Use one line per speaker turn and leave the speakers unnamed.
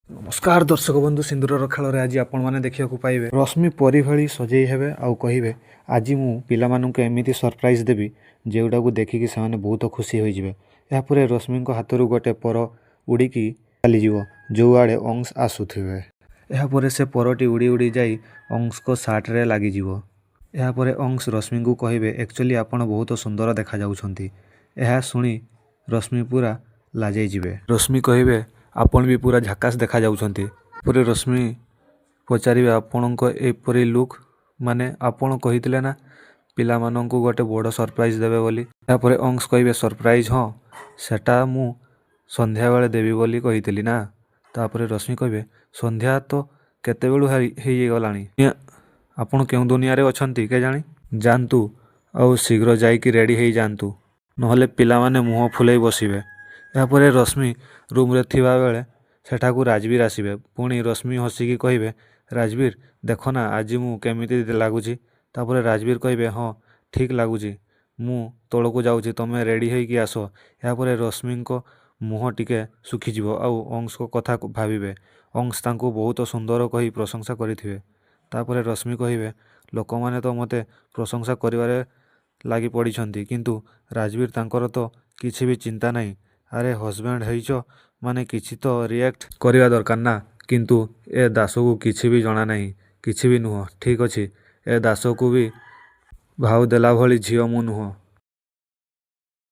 नमस्कार दर्शक बंधु सिंदूर खेल आज आपण मैंने देखा पाइबे रश्मि परी भली सजई हेबे आउ कहिबे आज मु पिलामानंकु एमिति सरप्राइज देबी जेउटा को देखिकी से बहुत खुशी होइजिबे। यापर रश्मि हाथरू गोटे पर उड़ीकी चलीज जो आड़े अंश आसुथिबे। यापर से परटी उड़ी उड़ी जाई अंश को सार्ट रे लागिजिवो। यापर अंश रश्मि को कहिबे एक्चुअली आपण बहुत सुंदर देखा जाउछंती। यह शुणी रश्मि पूरा लाजई जिबे। रश्मि कहिबे आपण भी पूरा झकास देखा जाउछंती। पूरे रश्मि पचारिबे आपणको एपरी लुक माने आपण कहितले ना पिला माननकु गोटे बड़ सरप्राइज देबे बोली। यापर अंश कहिबे सरप्राइज हाँ सेटा मु संध्या बेले देबी बोली कहितली ना। तापर रश्मि कहिबे संध्या तो केते बेलु हेई गलानी आपण केउ दुनिया रे अछंती के जानी जानतु आउ शीघ्र जाइकी रेडी हेई जानतु नहले पिला माने मुह फुलै बसिबे। यापर रश्मि रूम रे थिबा बेले सेठाकू राजवीर आसबे। पुणी रश्मि हसिकी कहिबे राजवीर देखो ना आज मु केमिति लागुची। तापर राजवीर कहिबे हाँ ठीक लागुची मु तोळकू जाउची तमे रेडी होइकी आस। यापर रश्मि को मुह टिके सुखीजिवो आउ अंश को कथा भाबिबे अंश तांको बहुत सुंदर कही प्रशंसा करिथिबे। तापर रश्मि कहिबे लोक माने तो मते प्रशंसा करिवारे लागि पड़िछंती किंतु राजवीर तांकर तो किछि भी चिंता नहीं। अरे हस्बैंड हेइचो माने किछि तो रिएक्ट करिवा दरकार ना किंतु ए दासो को किछि भी जणा नहीं किछि भी नुह ठीक अछि ए दासो को भी भाव देला भली झियो मु नुह